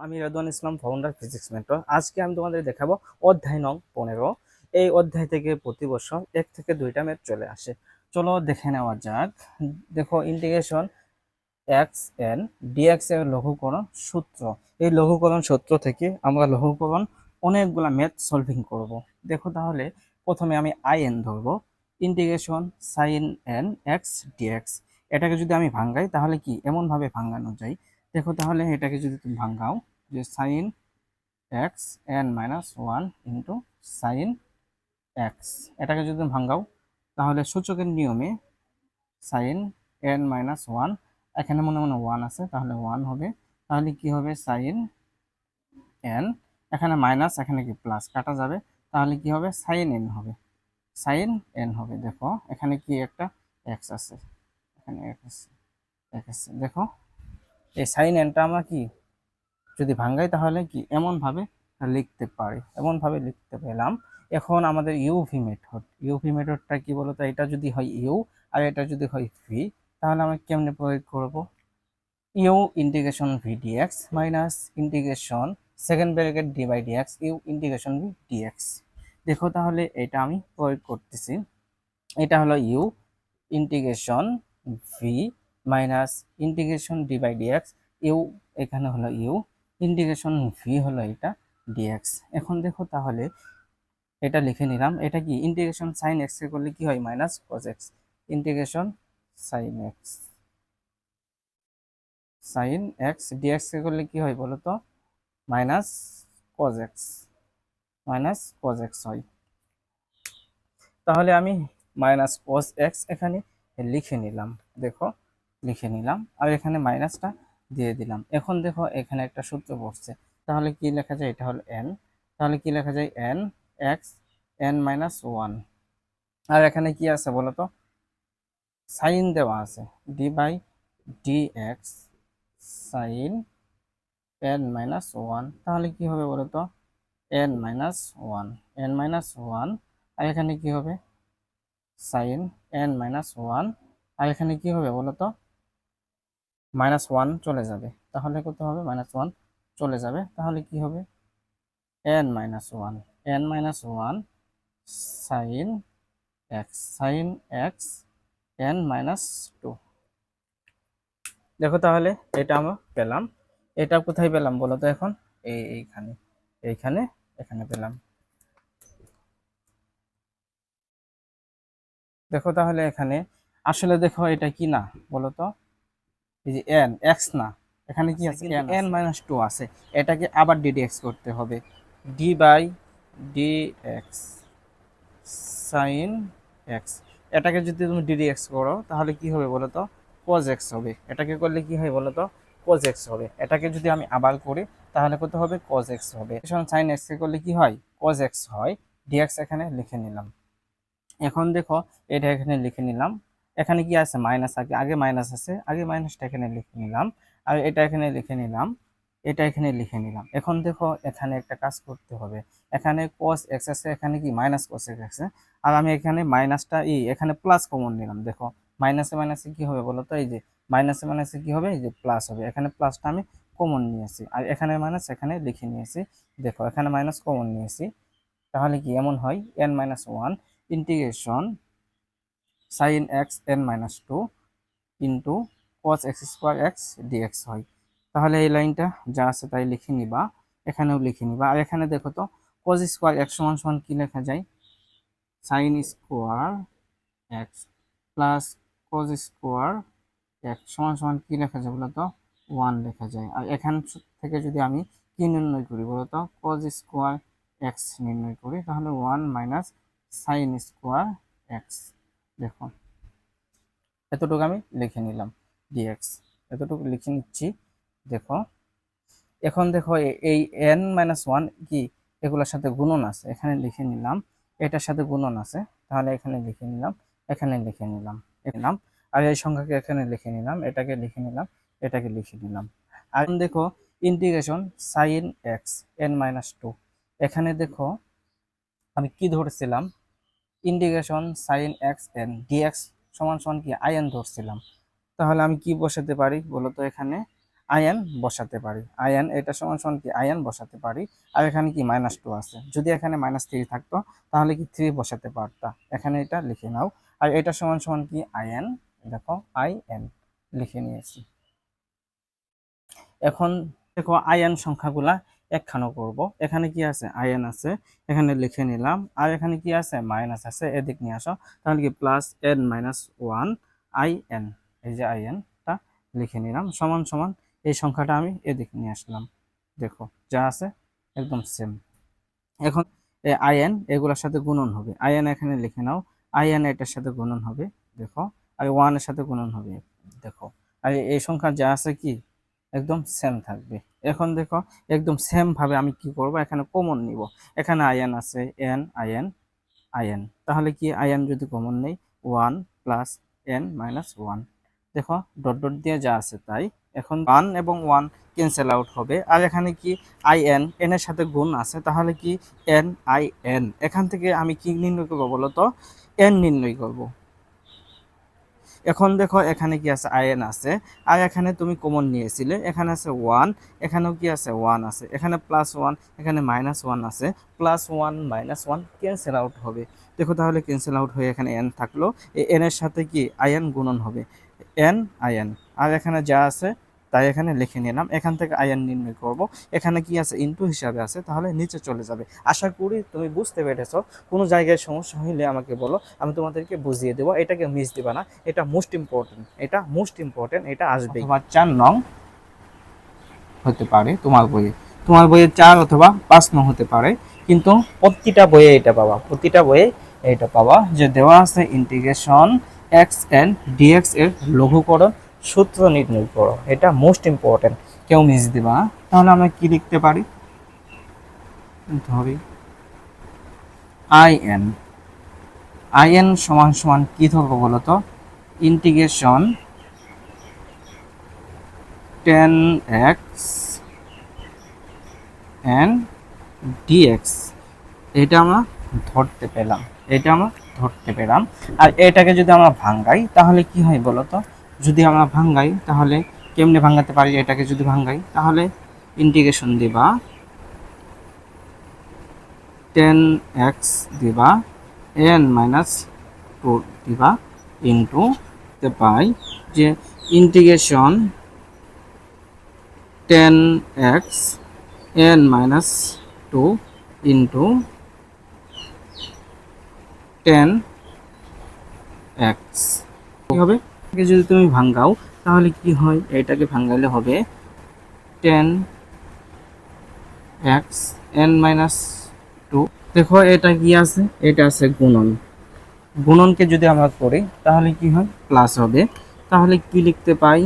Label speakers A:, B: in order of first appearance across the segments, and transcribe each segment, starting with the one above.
A: আমি রেদওয়ান ইসলাম, founder physics mentor. আজকে আমি তোমাদের দেখাবো অধ্যায় নং 15। এই অধ্যায় থেকে প্রতি বছর 1 থেকে 2টা ম্যাথ চলে আসে। চলো দেখে নেওয়া যাক। দেখো, ইন্টিগ্রেশন এক্স এন ডিএক্স এর লঘুকরণ সূত্র। এই লঘুকরণ সূত্র থেকে আমরা লঘুকরণ অনেকগুলা ম্যাথ সলভিং করব। দেখো তাহলে, প্রথমে আমি আই এন ধরবো, integration sine n x dx. এটাকে যদি আমি ভাঙ্গাই তাহলে কি এমন ভাবে ভাঙানো যায়। দেখো তাহলে, এটাকে যদি তুমি ভাঙ্গাও, যে sine x n minus one into sine x, এটাকে যদি তুমি ভাঙ্গাও তাহলে সূচকের নিয়মে সাইন এন মাইনাস ওয়ান, এখানে মনে মনে ওয়ান আছে তাহলে ওয়ান হবে। তাহলে কি হবে, সাইন এন, এখানে মাইনাস এখানে কি প্লাস কাটা যাবে, তাহলে কি হবে সাইন এন হবে, সাইন এন হবে। দেখো এখানে কি একটা এক্স আছে, এখানে এক্স আছে। দেখো এই সাইন এনটা আমরা কি যদি ভাঙ্গাই তাহলে কি এমন ভাবে লিখতে পারি, এমন ভাবে লিখতে পেলাম। এখন আমাদের ইউভি মেথডটা কি বলতো, এটা যদি হয় ইউ আর এটা যদি হয় ভি, তাহলে আমরা কেমনে প্রয়োগ করব। U integration v dx minus integration second bracket d by dx u integration v dx. দেখো তাহলে এটা আমি প্রয়োগ করতেছি। এটা হলো u integration v minus integration d by dx u, এখানে হলো ইউ ইন্টিগ্রেশন ভি হলো এটা ডিএক্স। এখন দেখো তাহলে, এটা লিখে নিলাম। এটা কি ইন্টিগ্রেশন সাইন এক্স এ করলে কি হয়, minus cos x. Integration sine x dx এ করলে কি হয় বলো তো, মাইনাস কজ এক্স, হয়। তাহলে আমি মাইনাস কজ এক্স এখানে লিখে নিলাম। দেখো লিখে নিলাম, আর এখানে মাইনাসটা দিয়ে দিলাম। এখন দেখো এখানে একটা সূত্র পড়ছে, তাহলে কি লেখা যায়, এটা হলো এন, তাহলে কি লেখা যায় n x n minus one. আর এখানে কি আছে বলতো, সাইন দেওয়া আছে, d by d x sine n minus one. তাহলে কি হবে বলতো, এন মাইনাস ওয়ান, আর এখানে কি হবে সাইন এন মাইনাস ওয়ান, আর এখানে কি হবে বলতো, মাইনাস ওয়ান চলে যাবে। তাহলে কত হবে, মাইনাস ওয়ান চলে যাবে। তাহলে কি হবে n minus one, sine x n minus two. দেখো তাহলে, এটা আমরা পেলাম। এটা কোথায় পেলাম বলো তো, এখন এইখানে এইখানে এখানে পেলাম। দেখো তাহলে এখানে আসলে দেখো এটা কি না বলো তো, এই যে এন এক্স না, এখানে কি আছে এন মাইনাস টু আছে। এটাকে আবার ডিডিএক্স করতে হবে, d by d x sine x. এটাকে যদি তুমি ডিডিএক্স করো তাহলে কি হবে বলো তো, কোজ এক্স হবে। এটাকে করলে কি হয় বলো তো, কোজ এক্স হবে। এটাকে যদি আমি আবার করি তাহলে কত হবে, কোজ এক্স হবে। সাইন এক্স করলে কি হয়, কোজ এক্স হয়। ডিএক্স এখানে লিখে নিলাম। এখন দেখো, এটা এখানে লিখে নিলাম। এখানে কি আছে, মাইনাস, আগে আগে মাইনাস আছে, আগে মাইনাসটা এখানে লিখে নিলাম। আর এটা এখানে লিখে নিলাম, এটা এখানে লিখে নিলাম। এখন দেখো এখানে একটা কাজ করতে হবে, এখানে cos x আছে, এখানে কি মাইনাস cos x আছে। আর আমি এখানে মাইনাসটা এখানে প্লাস কমন নিলাম। দেখো মাইনাসে মাইনাসে কি হবে বলো তো, এই যে মাইনাসে মাইনাসে কি হবে, এই যে প্লাস হবে। এখানে প্লাসটা আমি কমন নিয়েছি, আর এখানে মাইনাস এখানে লিখে নিয়েছি। দেখো এখানে মাইনাস কমন নিয়েছি, তাহলে কি এমন হয়, n minus one integration sine x n minus two into cos x square x dx হয়। তাহলে এই লাইনটা যা আছে তাই লিখে নিবা, এখানেও লিখে নিবা। আর এখানে দেখো তো, কস স্কোয়ার এক্স সমান সমান কি লেখা যায়, sine square x plus cos square x সমান সমান কি লেখা যায় বলতো, ওয়ান লেখা যায়। আর এখান থেকে যদি আমি কি নির্ণয় করি বলতো, কস স্কোয়ার এক্স নির্ণয় করি, তাহলে one minus sine square x. দেখো এতটুকু আমি লিখে নিলাম, ডিএক্স এতটুকু লিখে নিচ্ছি। দেখো এখন দেখো, এই এন মাইনাস ওয়ান কি এগুলোর সাথে গুণন আছে, এখানে লিখে নিলাম। এটার সাথে গুণন আছে, তাহলে এখানে লিখে নিলাম, এখানে লিখে নিলাম, নিলাম। আর এই সংখ্যাকে এখানে লিখে নিলাম, এটাকে লিখে নিলাম, এটাকে লিখে নিলাম। আর দেখো integration sine x n minus two, এখানে দেখো আমি কি ধরেছিলাম, integration sine x n dx সমান সমান কি আই এন ধরছিলাম। তাহলে আমি কি বসাতে পারি বলতো, এখানে আইএন বসাতে পারি, আইএন এটা সমান সমান কি আইএন বসাতে পারি। আর এখানে কি -2 আছে, যদি এখানে -3 থাকতো তাহলে কি 3 বসাতে পারতা, এখানে এটা লিখে নাও। আর এটা সমান সমান কি আইএন, দেখো আইএন লিখে নিয়েছি। এখন দেখো আইএন সংখ্যাগুলা একখানো করব, এখানে কি আছে আইএন আছে, এখানে লিখে নিলাম। আর এখানে কি আছে মাইনাস আছে, এদিক নিয়ে আসো, তাহলে কি +n-1 আইএন, এই যে আইএনটা লিখে নিলাম সমান সমান এই সংখ্যাটা আমি এদিক নিয়ে আসলাম, দেখো যা আছে একদম সেম। এখন এই আইএন এগুলোর সাথে গুণন হবে, আইএন এখানে লিখে নাও, আইএন এটার সাথে গুণন হবে দেখো, আর 1 এর সাথে গুণন হবে দেখো। আর এই সংখ্যা যা আছে কি একদম সেম থাকবে। এখন দেখো একদম সেম ভাবে আমি কি করব, এখানে কমন নিব, এখানে আইএন আছে এন আইএন আইএন, তাহলে কি আইএন যদি কমন নেই 1 + n-1, দেখো ডট ডট দিয়ে যা আছে তাই। এখন 1 এবং 1 ক্যান্সেল আউট হবে, আর এখানে কি আইএন এন এর সাথে গুণ আছে, তাহলে কি এন আই এন, এখান থেকে আমি কি নির্ণয় করবো বলো তো, এন নির্ণয় করব। এখন দেখো এখানে কি আছে আইএন আছে, আর এখানে তুমি কমন নিয়েছিলে, এখানে আছে 1, এখানেও কি আছে 1 আছে, এখানে +1, এখানে -1 আছে, +1 -1 ক্যান্সেল আউট হবে। দেখো তাহলে ক্যান্সেল আউট হয়ে এখানে এন থাকলো, এই এন এর সাথে কি আইএন গুণন হবে, এন আইএন। আর এখানে যা আছে তাই এখানে লিখে নিলাম, এখান থেকে আইএন নির্ণয় করব, এখানে কি আছে ইনটু হিসাবে আছে, তাহলে নিচে চলে যাবে। আশা করি তুমি বুঝতে পেরেছো। কোনো জায়গায় সমস্যা হলে আমাকে বলো, আমি তোমাদেরকে বুঝিয়ে দেবো, এটাকে মিস দিবা না, এটা মোস্ট ইম্পর্টেন্ট, এটা মোস্ট ইম্পর্টেন্ট, এটা আসবে। অথবা 4 নং হতে পারে তোমার বইয়ে, তোমার বইয়ে 4 অথবা 5 নং হতে পারে, কিন্তু প্রতিটা বইয়ে এটা পাবা, প্রতিটা বইয়ে এটা পাবা যে দেওয়া আছে ইন্টিগ্রেশন এক্স এন ডিএক্স এর লঘুকরণ সূত্র নির্ণয় করো, এটা মোস্ট ইম্পর্টেন্ট, কেউ মিস দিবা না। তাহলে আমরা কি লিখতে পারি, ধরি আইএন, আইএন সমান সমান কি ধরবো বলতো, ইন্টিগ্রেশন 10x and dx, এটা আমরা ধরতে পেলাম, এটা আমরা ধরতে পেলাম। আর এটাকে যদি আমরা ভাঙাই তাহলে কি হয় বলতো, যদি আমরা ভাঙাই তাহলে কেমনে ভাঙাতে পারি, এটাকে যদি ভাঙাই তাহলে ইন্টিগ্রেশন দিবা 10x দিবা n-2 দিবা ইন্টু তে পাই যে integration 10x n-2 into 10x কি হবে, যদি তুমি ভাঙাও তাহলে কি হয়, এটাকে ভাঙাইলে হবে 10x n-2। দেখো এটা কি আছে, এটা আছে গুণন, গুণনকে যদি আমরা করি তাহলে কি হয় প্লাস হবে, তাহলে কি লিখতে পাই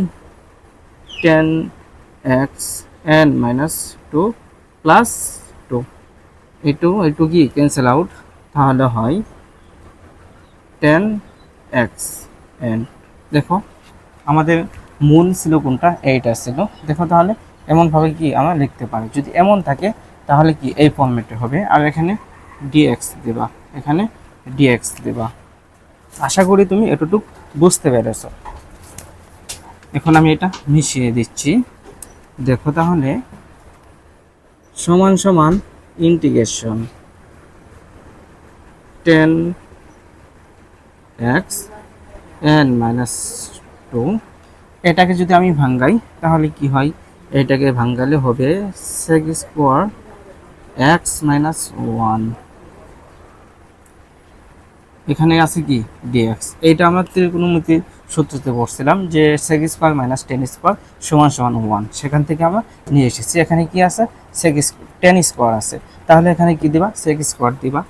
A: 10x n-2 প্লাস 2, একটু কি ক্যান্সেল আউট, তাহলে হয় 10x n। দেখো আমাদের মূল ছিল কোনটা, এইটা ছিল। দেখো তাহলে এমনভাবে কি আমরা লিখতে পারি, যদি এমন থাকে তাহলে কি এই ফরম্যাটে হবে, আর এখানে dx দেবা, এখানে dx দেবা। আশা করি তুমি এতটুকু বুঝতে পেরেছো। এখন আমি এটা মিশিয়ে দিচ্ছি, দেখো তাহলে সমান সমান ইন্টিগ্রেশন 10x n-2, এটাকে যদি আমি ভাঙাই তাহলে কি হয়, এটাকে ভাঙালে হবে sec² x-1, এখানে আছে কি dx, এইটা আমরা ত্রিকোণমিতির সূত্রতে পড়ছিলাম যে sec² - tan² = 1, সেখান থেকে আমরা নিয়ে এসেছি। এখানে কি আছে tan² আছে, তাহলে এখানে কি দিবা sec² দিবা।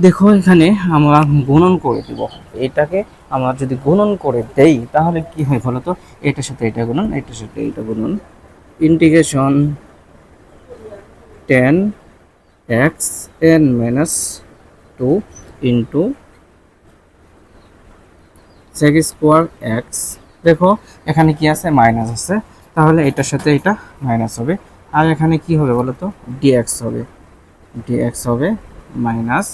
A: দেখো এখানে আমরা গুণন করে দিব, এটাকে আমরা যদি গুণন করে দেই তাহলে কি হয় বলতো, এটার সাথে এটা গুণন, এটার সাথে এটা গুণন, integration 10x n-2 into sec² x। দেখো এখানে কি আছে মাইনাস আছে, তাহলে এটার সাথে এটা মাইনাস হবে, আর এখানে কি হবে বলতো dx হবে, dx হবে minus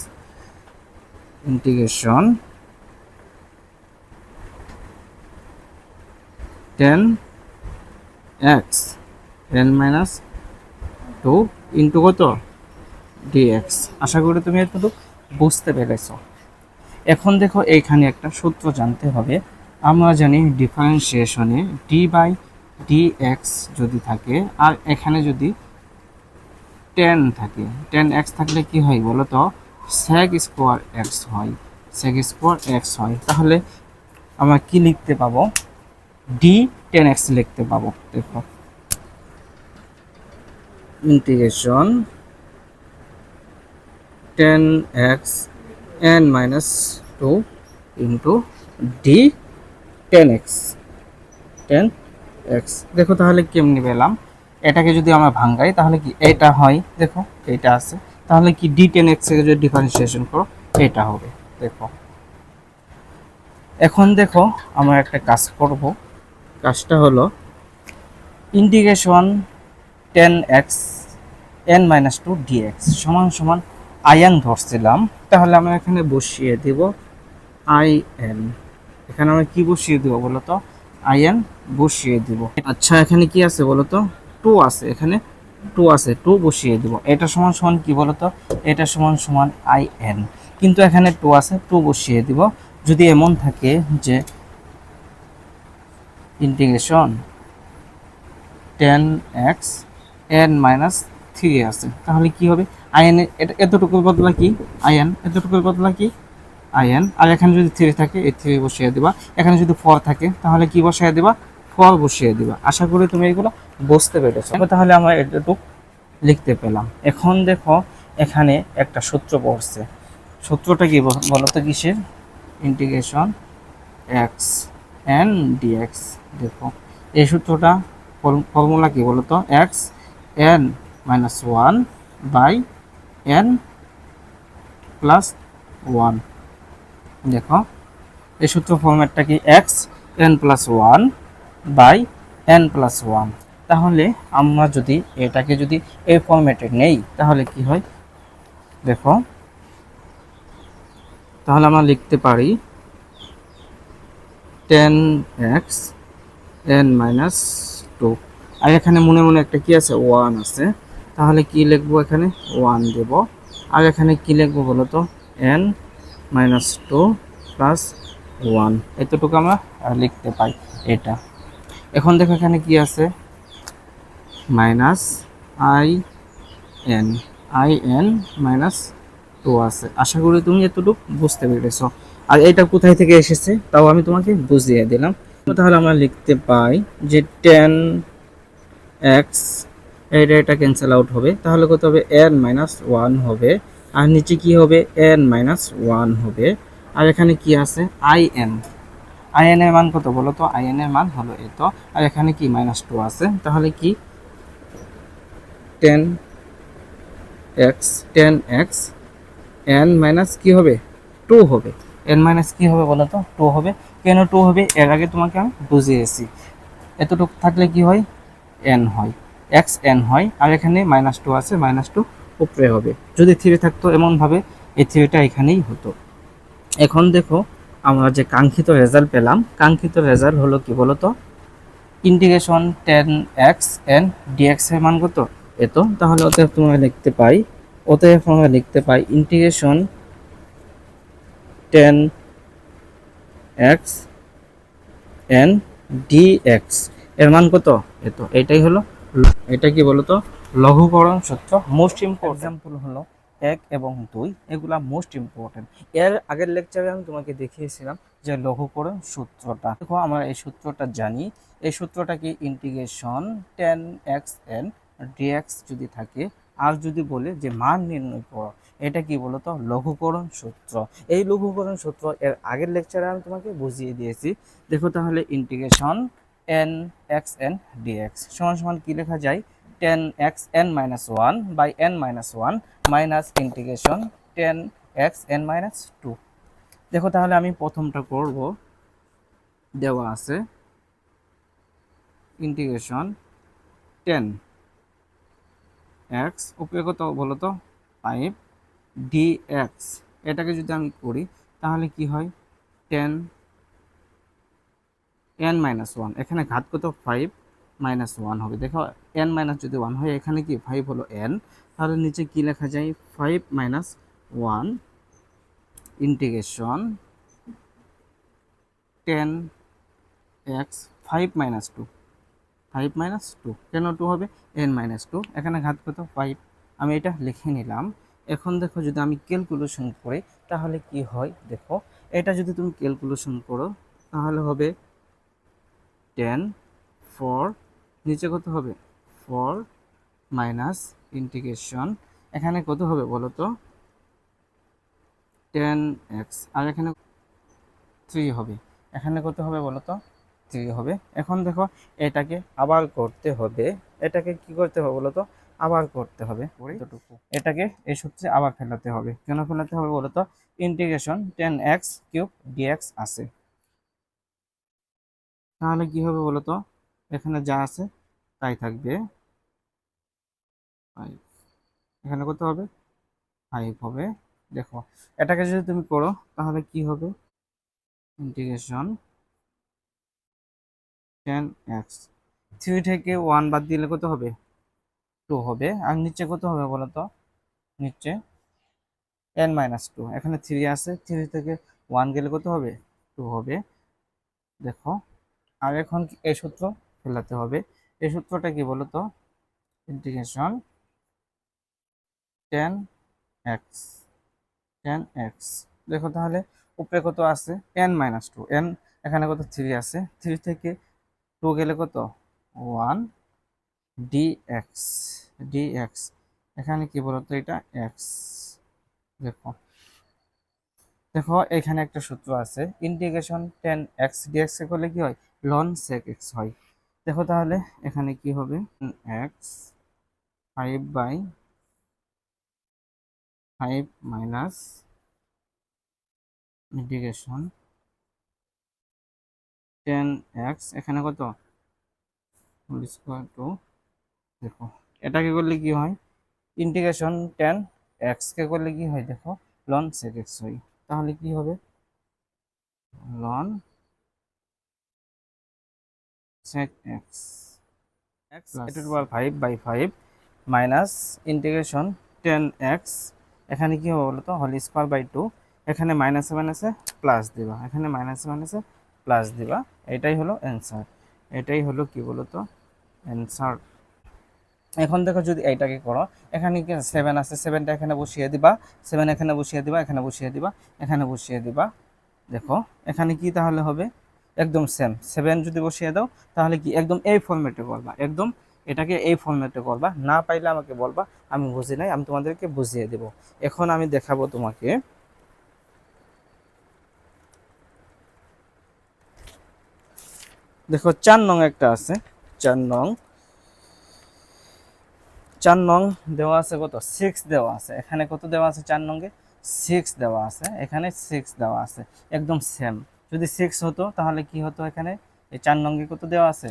A: integration 10 x n minus two into কত ডিএক্স। আশা করি তুমি এতটুকু বুঝতে পেরেছ। এখন দেখো এইখানে একটা সূত্র জানতে হবে। আমরা জানি ডিফারেন্সিয়েশনে ডি বাই ডি এক্স যদি থাকে আর এখানে যদি টেন থাকে, টেন এক্স থাকলে কি হয় বলো তো, সেক স্কোয়ার এক্স হয়, সেক স্কোয়ার এক্স হয়। তাহলে আমরা কি লিখতে পাবো, ডি টেন এক্স লিখতে পাবো। দেখো integration ten x n minus two into d ten x, ten x. দেখো তাহলে কেমনি পেলাম, এটাকে যদি আমরা ভাঙাই তাহলে কি এটা হয়, দেখো এটা আছে, তাহলে কি ডি টেন এক্স এর যদি ডিফারেন্সিয়েশন করো এটা হবে। দেখো এখন দেখো আমরা একটা কাজ করব, কাজটা হলো integration ten x n minus two dx সমান সমান আইএন ধরছিলাম, তাহলে আমরা এখানে বসিয়ে দিব আই এন। এখানে আমরা কি বসিয়ে দিব বলো তো, আই এন বসিয়ে দিব। আচ্ছা এখানে কি আছে বলো তো, টু আছে, এখানে টু আছে, টু বসিয়ে দিব। এটা সমান সমান কি বলো তো, এটা সমান সমান আই এন, কিন্তু এখানে টু আছে, টু বসিয়ে দিব। যদি এমন থাকে যে integration ten x n minus three আছে, তাহলে কি হবে, আই এন এতটুকুর বদলা কি আই এন, এতটুকুর বদলা কি আইএন। আর এখানে যদি থ্রি থাকে এই থ্রি বসিয়ে দিবা, এখানে যদি ফোর থাকে তাহলে কি বসিয়ে দিবা, ফোর বসিয়ে দিবা। আশা করি তুমি এগুলো বুঝতে পেরেছো। তাহলে আমরা এটুকু লিখতে পেলাম। এখন দেখো এখানে একটা সূত্র পড়ছে, সূত্রটা কি বলো তো, কিসের, ইন্টিগ্রেশন এক্স এন ডিএক্স। দেখো এই সূত্রটা ফর্মুলা কি বলো তো, x n minus one by n plus one. দেখো এই সূত্র ফরম্যাটটা কি, x n plus one by n plus one. তাহলে আমরা যদি এটাকে যদি এই ফরম্যাটে নেই তাহলে কি হয়, দেখো তাহলে আমরা লিখতে পারি ten x n minus two, আর এখানে মনে মনে একটা কি আছে, ওয়ান আছে, তাহলে কি লিখবো, এখানে ওয়ান দেব। আর এখানে কি লিখবো বলো তো, n minus two plus one, এতটুকু আমরা লিখতে পাই এটা। এখন দেখো এখানে কি আছে, minus i n minus two আছে। আশা করি তুমি এতটুকু বুঝতে পেরেছ। আর এটা কোথায় থেকে এসেছে তাও আমি তোমাকে বুঝিয়ে দিলাম। তাহলে আমরা লিখতে পাই যে টেন এক্স, এটা ক্যান্সেল আউট হবে, তাহলে কত হবে, এন মাইনাস ওয়ান হবে, আর নিচে কি হবে, এন মাইনাস ওয়ান হবে। আর এখানে কি আছে, আই এন এর মান কত বলো তো, আই এন এর মান হলো এত, আর এখানে কি মাইনাস টু আছে, তাহলে কি টেন এক্স এন মাইনাস কি হবে, টু হবে, এন মাইনাস কি হবে বলো তো, টু হবে। কেন টু হবে, এর আগে তোমাকে আমি বুঝিয়েছি। এতটুকু থাকলে কি হয়, এন হয়, এক্স এন হয়, আর এখানে মাইনাস টু আছে, মাইনাস টু উপরে হবে। যদি থ্রি থাকতো এমনভাবে এই থ্রিটা এখানেই হতো। এখন দেখো আমরা যে কাঙ্ক্ষিত রেজাল্ট পেলাম, কাঙ্ক্ষিত রেজাল্ট হলো কি বলতো, integration ten x n dx এর মান কত এত। তাহলে অতএব তোমরা লিখতে পাই integration ten x n dx এর মান কত এত। এটাই হলো, এটা কি বলতো, লঘুকরণ সূত্র। মোস্ট ইম্পর্টেন্ট এক্সাম্পল হলো এক এবং দুই, এগুলা মোস্ট ইম্পর্টেন্ট। এর আগের লেকচারে আমি তোমাকে দেখিয়েছিলাম যে লঘুকরণ সূত্রটা। দেখো আমরা এই সূত্রটা জানি, এই সূত্রটা কি, integration ten x n dx যদি থাকে আর যদি বলে যে মান নির্ণয় করো, এটা কি বলতো, লঘুকরণ সূত্র। এই লঘুকরণ সূত্র এর আগের লেকচারে আমি তোমাকে বুঝিয়ে দিয়েছি। দেখো তাহলে integration n x n dx সমান সমান কি লেখা যায়, ten x n minus one by n minus one minus integration ten x n minus two. দেখো তাহলে আমি প্রথমটা করব, দেওয়া আছে ইন্টিগ্রেশন টেন এক্স উপরে কত বলো তো, ফাইভ ডিএক্স। এটাকে যদি আমি করি তাহলে কি হয়, টেন এন মাইনাস ওয়ান, এখানে ঘাত কত, ফাইভ, মাইনাস ওয়ান হবে। দেখো এন মাইনাস যদি ওয়ান হয়, এখানে কি 5 হলো এন, তাহলে নিচে কি লেখা যায় 5 minus one integration 10 x 5 minus two, 5 minus two, কেন টু হবে, এন মাইনাস টু, এখানে ঘাত কত 5, আমি এটা লিখে নিলাম। এখন দেখো যদি আমি ক্যালকুলেশন করি তাহলে কি হয়, দেখো এটা যদি তুমি ক্যালকুলেশন করো তাহলে হবে 10 4, নিচে কত হবে 4 মাইনাস ইন্টিগ্রেশন, এখানে কত হবে বলো তো 10x, আর এখানে 3 হবে, এখানে কত হবে বলো তো 3 হবে। এখন দেখো এটাকে আবার করতে হবে, এটাকে কি করতে হবে বলো তো, আবার করতে হবে এতটুকু, এটাকে এই সূত্রে আবার ফেলাতে হবে। কেন ফেলাতে হবে বলো তো, ইন্টিগ্রেশন 10x কিউব dx আছে, তাহলে কি হবে বলো তো, এখানে যা আছে তাই থাকবে 5, এখানে কত হবে 5 হবে। দেখো এটাকে যদি তুমি করো তাহলে কি হবে, ইন্টিগ্রেশন 10x, 3 থেকে 1 বাদ দিলে কত হবে 2 হবে, আর নিচে কত হবে বলো তো, নিচে n মাইনাস টু, এখানে 3 আছে, 3 থেকে 1 গেলে কত হবে 2 হবে। দেখো আর এখন এই সূত্র ফেলাতে হবে, এই সূত্রটা কি বলো তো, ইন্টিগ্রেশন 10x, 10x, দেখো তাহলে উপরে কত আছে n মাইনাস টু, n এখানে কত 3 আছে, 3 থেকে 2 গেলে কত 1 dx, dx, এখানে কি বলতো এটা x। দেখো দেখো এখানে একটা সূত্র আছে, ইন্টিগ্রেশন 10x dx এ করলে কি হয়, ln sec x হয়। দেখো তাহলে এখানে কি হবে, x 5/5 মাইনাস ইন্টিগ্রেশন 10x, এখানে কত হোল স্কয়ার টু, দেখো এটাকে করলে কি হয়, ইন্টিগ্রেশন 10x কে করলে কি হয়, দেখো ln sec x হয়, তাহলে কি হবে ln sec x, x e to the power 5/5 minus integration 10x, এখানে কি হবে বলতো হোল স্কয়ার বাই টু, এখানে মাইনাসে মাইনাসে প্লাস দিবা, এখানে মাইনাসে মাইনাসে প্লাস দিবা, এটাই হলো অ্যান্সার, এটাই হলো কি বলতো অ্যান্সার। এখন দেখো যদি এইটাকে করো, এখানে কি 7 আছে, 7টা এখানে বসিয়ে দিবা, 7 এখানে বসিয়ে দিবা, এখানে বসিয়ে দিবা, এখানে বসিয়ে দিবা। দেখো এখানে কি তাহলে হবে একদম সেম, 7 যদি বসিয়ে দাও তাহলে কি একদম এই ফরম্যাটে করবা, একদম এটাকে এই ফরম্যাটে করবা, না পাইলে আমাকে বলবা, আমি বুঝি নাই, আমি তোমাদেরকে বুঝিয়ে দেব। এখন আমি দেখাবো তোমাকে, দেখো 4 নং একটা আছে, 4 নং, 4 নং দেওয়া আছে কত 6 দেওয়া আছে, এখানে কত দেওয়া আছে 4 নং এ 6 দেওয়া আছে, এখানে 6 দেওয়া আছে, একদম সেম। যদি 6 হতো তাহলে কি হতো, এখানে এই 4 নং এ কত দেওয়া আছে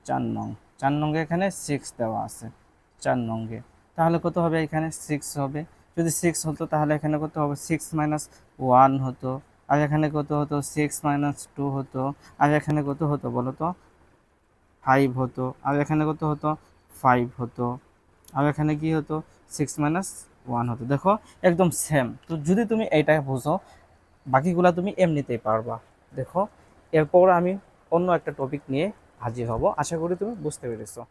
A: 4 নং, 4 নং এ এখানে 6 দেওয়া আছে 4 নং এ, তাহলে কত হবে এখানে 6 হবে। যদি 6 হতো তাহলে এখানে কত হবে 6 মাইনাস 1 হতো, আর এখানে কত হতো 6 মাইনাস 2 হতো, আর এখানে কত হতো বলো তো 5 হতো, আর এখানে কত হতো 5 হতো, আর এখানে কি হতো 6 মাইনাস 1 হতো। দেখো একদম সেম। তো যদি তুমি এইটা বুঝো, বাকিগুলা তুমি এমনিতেই পারবা। দেখো এরপর আমি অন্য একটা টপিক নিয়ে হাজির হব, আশা করি তুমি বুঝতে পেরেছো,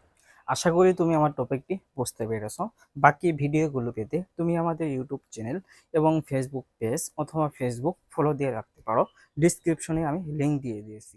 A: আশা করি তুমি আমার টপিকটি বুঝতে পেরেছো। বাকি ভিডিওগুলো পেতে তুমি আমাদের ইউটিউব চ্যানেল এবং ফেসবুক পেজ অথবা ফেসবুক ফলো দিয়ে রাখতে পারো, ডিসক্রিপশনে আমি লিঙ্ক দিয়ে দিয়েছি।